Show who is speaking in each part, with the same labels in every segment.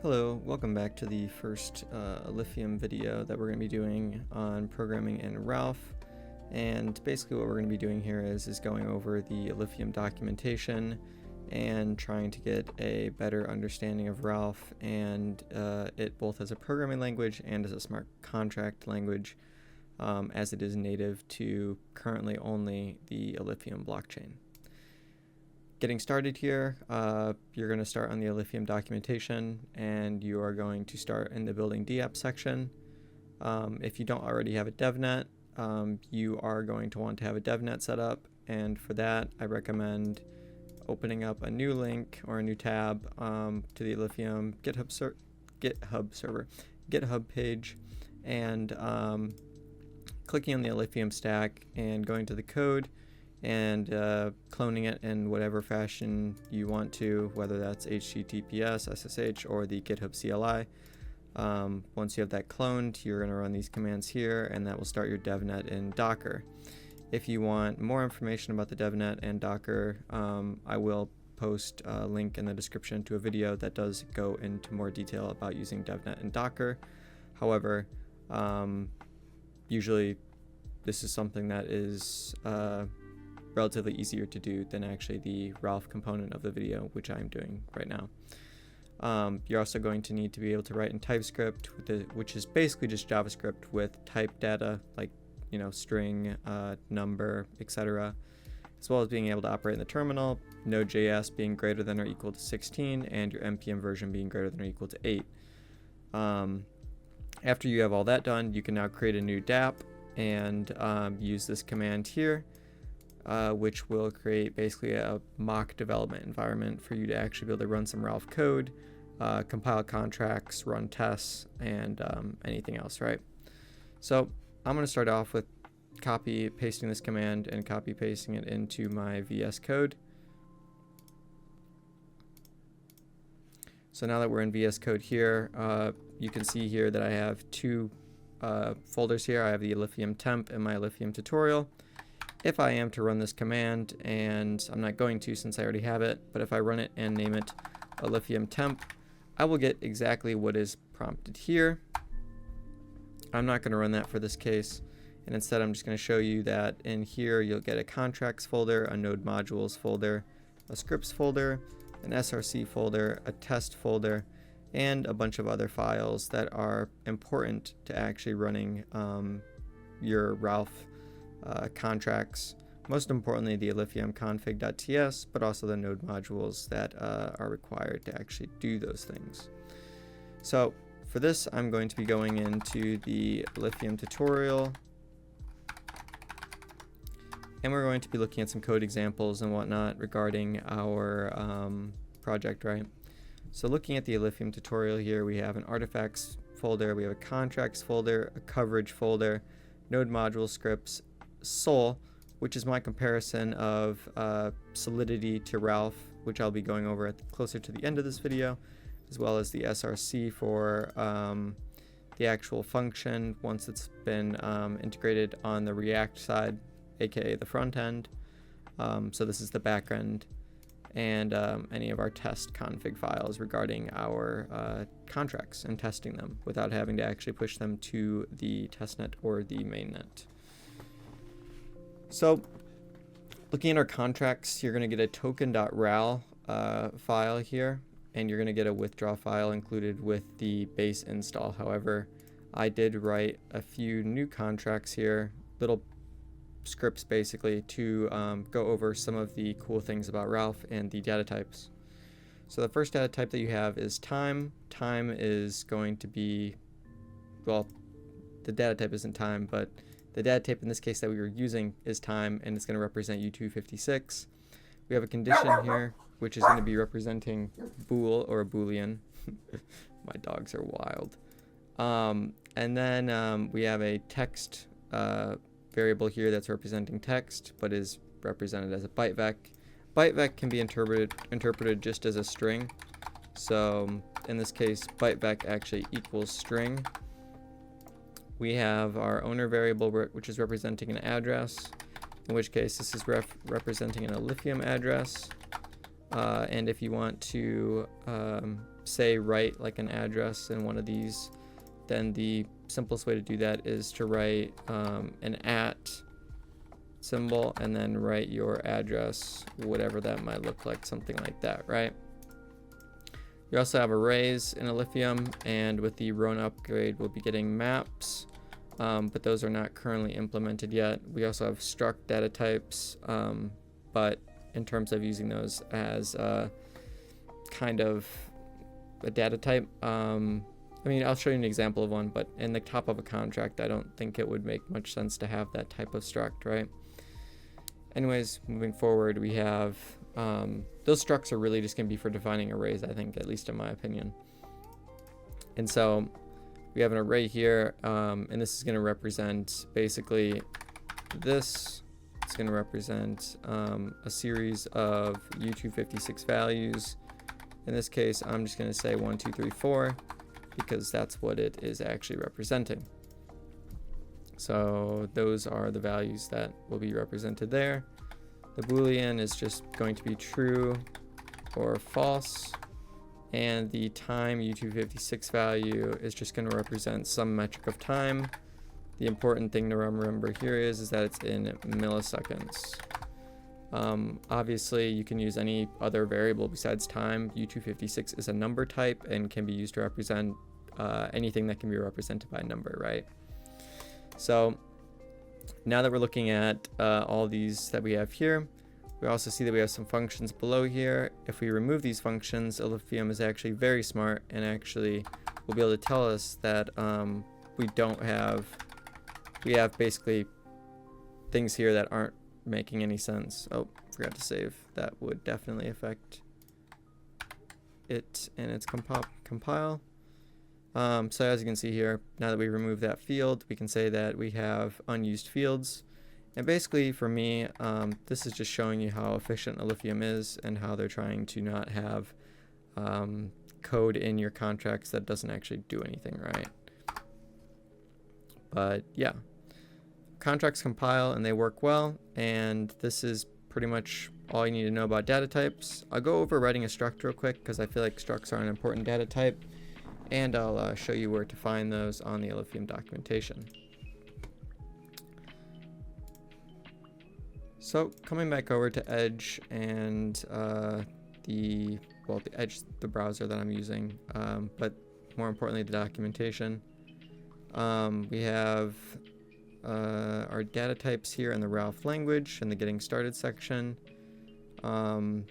Speaker 1: Hello, welcome back to the first Alephium video that we're going to be doing on programming in Ralph. And basically what we're going to be doing here is going over the Alephium documentation and trying to get a better understanding of Ralph and it both as a programming language and as a smart contract language, as it is native to currently only the Alephium blockchain. Getting started here, you're going to start on the Alephium documentation and you are going to start in the building DApp section. If you don't already have a devnet, you are going to want to have a devnet set up, and for that I recommend opening up a new link or a new tab to the Alephium GitHub page and clicking on the Alephium stack and going to the code and cloning it in whatever fashion you want to, whether that's HTTPS, SSH, or the GitHub CLI. Once you have that cloned, you're going to run these commands here, and that will start your devnet in Docker. If you want more information about the devnet and Docker, I will post a link in the description to a video that does go into more detail about using devnet and Docker. However, usually this is something that is relatively easier to do than actually the Ralph component of the video, which I'm doing right now. You're also going to need to be able to write in TypeScript, which is basically just JavaScript with type data, like string, number, etc., as well as being able to operate in the terminal, Node.js being greater than or equal to 16, and your npm version being greater than or equal to 8. After you have all that done, you can now create a new dApp and use this command here, which will create basically a mock development environment for you to actually be able to run some Ralph code, compile contracts, run tests, and anything else, right? So I'm going to start off with copy pasting this command and copy pasting it into my VS Code. So now that we're in VS Code here, you can see here that I have two folders here. I have the Alephium temp and my Alephium tutorial. If I am to run this command, and I'm not going to since I already have it, but if I run it and name it Alephium temp, I will get exactly what is prompted here. I'm not going to run that for this case, and instead I'm just going to show you that in here you'll get a contracts folder, a node modules folder, a scripts folder, an src folder, a test folder, and a bunch of other files that are important to actually running your Ralph contracts, most importantly the Alephium config.ts, but also the node modules that are required to actually do those things. So for this, I'm going to be going into the Alephium tutorial, and we're going to be looking at some code examples and whatnot regarding our project, right? So looking at the Alephium tutorial here, we have an artifacts folder, we have a contracts folder, a coverage folder, node module scripts, Sol, which is my comparison of Solidity to Ralph, which I'll be going over closer to the end of this video, as well as the src for the actual function once it's been integrated on the React side, aka the front end. So this is the back end, and any of our test config files regarding our contracts and testing them without having to actually push them to the testnet or the mainnet. So looking at our contracts, you're going to get a token.ral file here, and you're going to get a withdraw file included with the base install. However, I did write a few new contracts here, little scripts basically, to go over some of the cool things about Ralph and the data types. So the first data type that you have is time. Time is going to be, well, the data type isn't time, but the data type in this case that we were using is time, and it's going to represent U256. We have a condition here, which is going to be representing bool or a boolean. My dogs are wild. And then we have a text variable here that's representing text, but is represented as a bytevec. Bytevec can be interpreted just as a string. So in this case, bytevec actually equals string. We have our owner variable, which is representing an address, in which case this is representing an Alephium address. And if you want to say write like an address in one of these, then the simplest way to do that is to write an @ symbol and then write your address, whatever that might look like, something like that, right? We also have arrays in Alephium, and with the Rona upgrade, we'll be getting maps, but those are not currently implemented yet. We also have struct data types, but in terms of using those as kind of a data type, I mean, I'll show you an example of one, but in the top of a contract, I don't think it would make much sense to have that type of struct, right? Anyways, moving forward, we have those structs are really just going to be for defining arrays, I think, at least in my opinion. And so we have an array here, and this is going to represent basically this. It's going to represent a series of U256 values. In this case, I'm just going to say 1, 2, 3, 4, because that's what it is actually representing. So those are the values that will be represented there. The Boolean is just going to be true or false. And the time U256 value is just going to represent some metric of time. The important thing to remember here is that it's in milliseconds. Obviously, you can use any other variable besides time. U256 is a number type and can be used to represent anything that can be represented by a number, right? So now that we're looking at all these that we have here, we also see that we have some functions below here. If we remove these functions, Alephium is actually very smart and actually will be able to tell us that we have basically things here that aren't making any sense. Oh, forgot to save. That would definitely affect it and its compile. So as you can see here, now that we remove that field, we can say that we have unused fields. And basically for me, this is just showing you how efficient Alephium is and how they're trying to not have code in your contracts that doesn't actually do anything, right? But yeah, contracts compile and they work well, and this is pretty much all you need to know about data types. I'll go over writing a struct real quick because I feel like structs are an important data type, and I'll show you where to find those on the Alephium documentation. So coming back over to Edge and the Edge, the browser that I'm using, but more importantly the documentation. We have our data types here in the Ralph language in the getting started section. And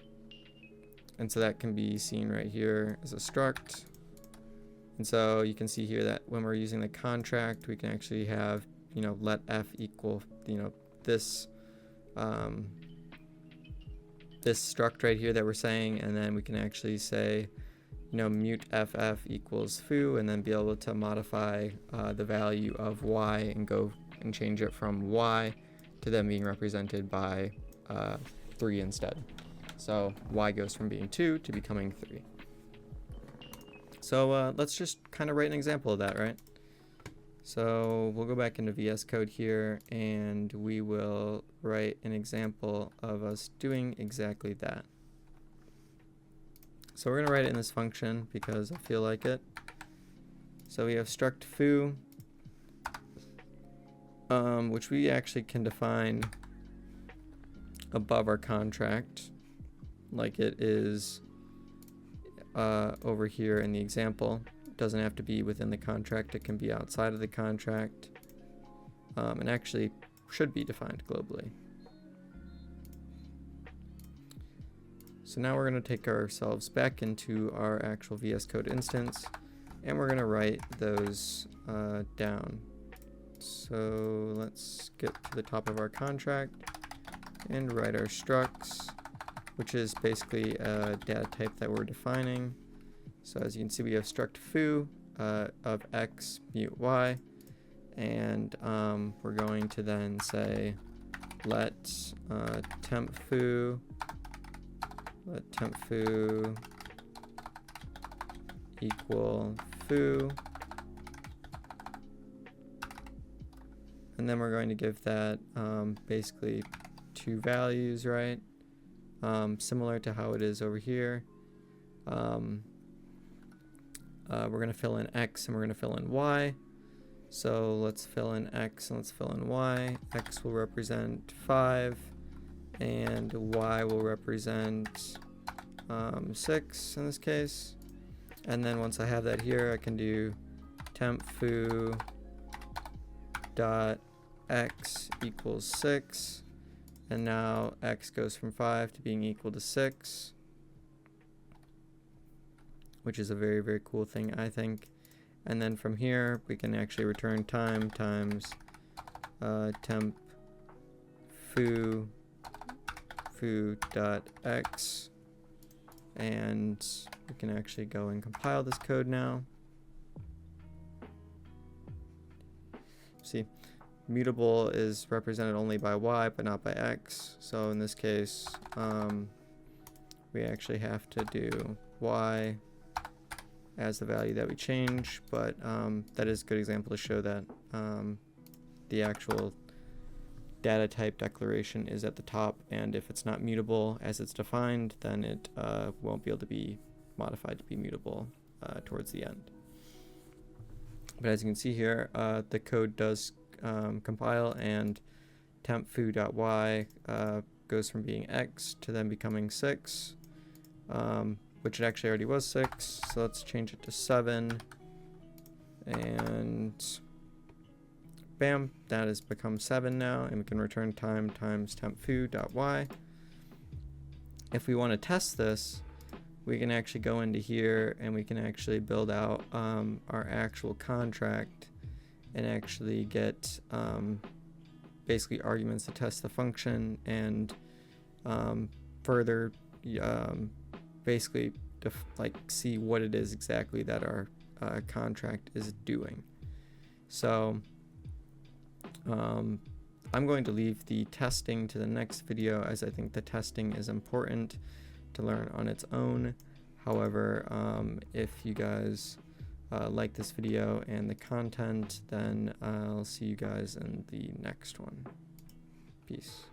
Speaker 1: so that can be seen right here as a struct. And so you can see here that when we're using the contract, we can actually have, let f equal, this this struct right here that we're saying, and then we can actually say, mute ff equals foo, and then be able to modify the value of y and go and change it from y to then being represented by 3 instead. So y goes from being 2 to becoming 3. So let's just kind of write an example of that, right? So we'll go back into VS Code here, and we will write an example of us doing exactly that. So we're going to write it in this function because I feel like it. So we have struct foo, which we actually can define above our contract, like it is over here in the example. It doesn't have to be within the contract, it can be outside of the contract, and actually should be defined globally. So now we're going to take ourselves back into our actual VS Code instance, and we're going to write those down. So let's get to the top of our contract and write our structs, which is basically a data type that we're defining. So as you can see, we have struct foo of x mute y, and we're going to then say let temp foo equal foo, and then we're going to give that basically 2 values, right? Similar to how it is over here. we're going to fill in X and we're going to fill in Y. So let's fill in X and let's fill in Y. X will represent 5 and Y will represent 6 in this case. And then once I have that here, I can do temp foo dot X equals 6. And now X goes from 5 to being equal to 6, which is a very, very cool thing, I think. And then from here, we can actually return time times temp foo dot X. And we can actually go and compile this code now. See, mutable is represented only by Y, but not by X. So in this case, we actually have to do Y as the value that we change, but that is a good example to show that the actual data type declaration is at the top, and if it's not mutable as it's defined, then it won't be able to be modified to be mutable towards the end. But as you can see here, the code does compile, and temp foo.y goes from being X to then becoming 6, which it actually already was 6, so let's change it to 7, and bam, that has become 7 now, and we can return time times temp foo.y. If we want to test this, we can actually go into here and we can actually build out our actual contract and actually get basically arguments to test the function, and further basically like see what it is exactly that our contract is doing. So I'm going to leave the testing to the next video, as I think the testing is important to learn on its own. However, if you guys like this video and the content, then I'll see you guys in the next one. Peace.